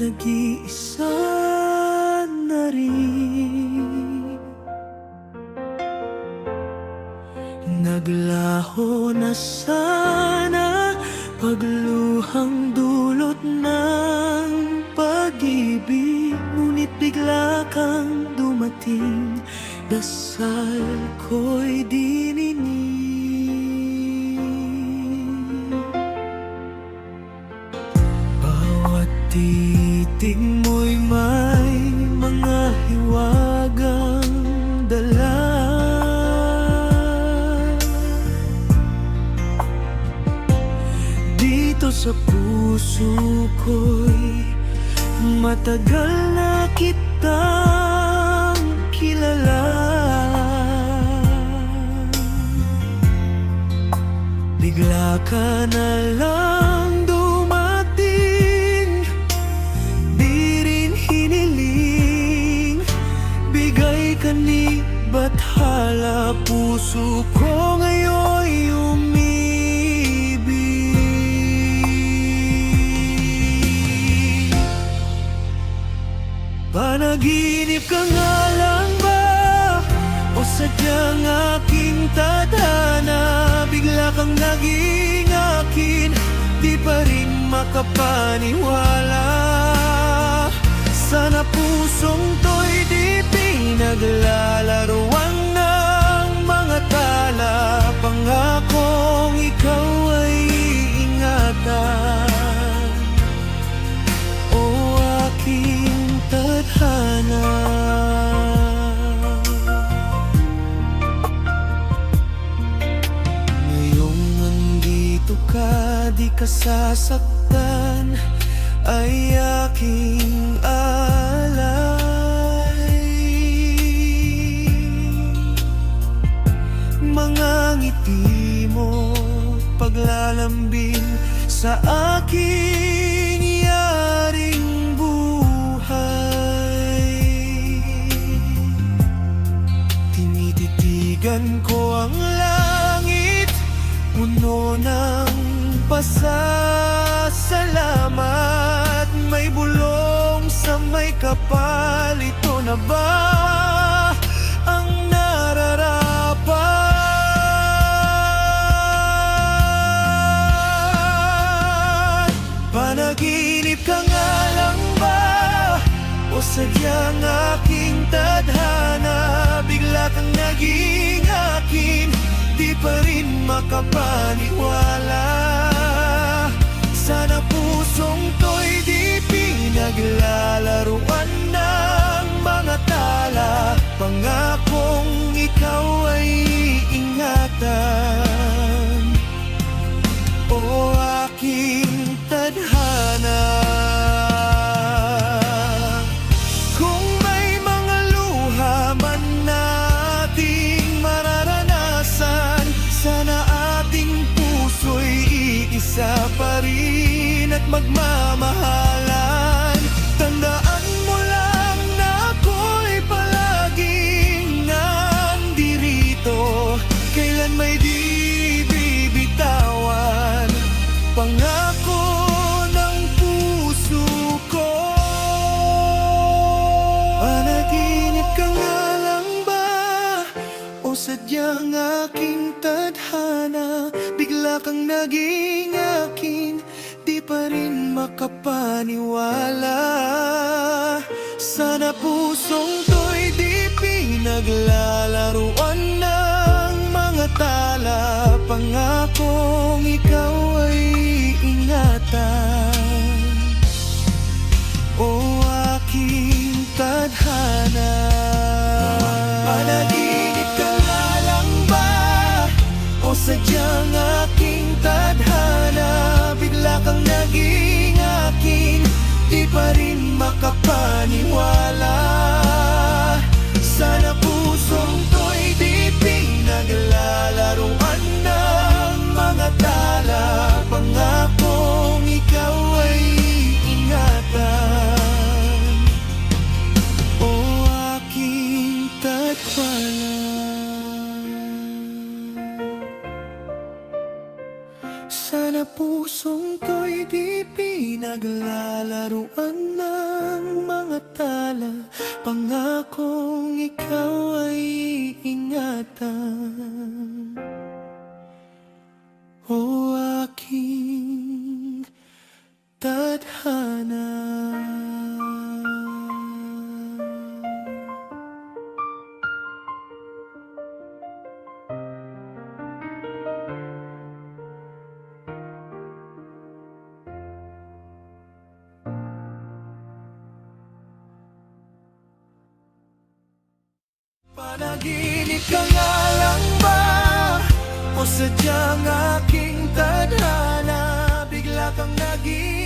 nag-iisa na rin. Naglaho na sana pagluhang dulot ng pag-ibig, ngunit bigla kang dumating, dasal ko'y dininig. Bawat titig mo'y may mga hiwagang dala. Dito sa puso ko'y matagal na kitang kilala. Bigla ka na lang dumating, di rin hiniling, bigay ka ni bathala, puso ko ngayon'y umibig. Panaginip ka nga lang ba, o sadyang aking tadhana? Bigla kang naging akin, di pa rin makapaniwala. Sana pusong to'y di pinaglalaruan ng mga tala. Pangakong ikaw ay iingatan, o aking tadhana. Ngayong nandito ka, di ka sasaktan, ay aking alay. Mga ngiti mo paglalambing sa aking yaring buhay. Tinititigan ko ang langit, puno ng pasasalamat. May bulong sa may kapal, ito na ba ang nararapat? Panaginip ka nga lang ba, o sadyang aking tadhana? Bigla kang naging akin, di pa rin makapaniwala. Sana pusong to'y di pinaglalaruan ng mga tala. Pangakong ikaw ay ingatan, o aking tadhana. Kung may mga luha man nating mararanasan, sana ating puso'y iisa pa rin at magmamahalan. Tandaan mo lang na ako'y palaging nandirito, kailan may di bibitawan, pangako ng puso ko. Panaginip ka nga lang ba, o sadyang aking tadhana? Bigla kang naging akin, di pa rin makapaniwala. Sana pusong to'y di pinaglalaruan ng mga tala. Pangakong ikaw ay ingatan, o aking tadhana. Panaginip ka nga lang ba, o sadyang aking tadhana? Bigla kang naging akin, di pa rin makapaniwala. Sana pusong to'y di pinaglalaruan ng mga tala. Pangakong ikaw ay ingatan, o aking tadhana. Sana na pusong ko'y di pinaglalaruan ng mga tala. Pangakong ikaw ay iingatan. O aking tadhana. Panaginip ka nga lang ba? O sadyang aking tadhana? Bigla kang naging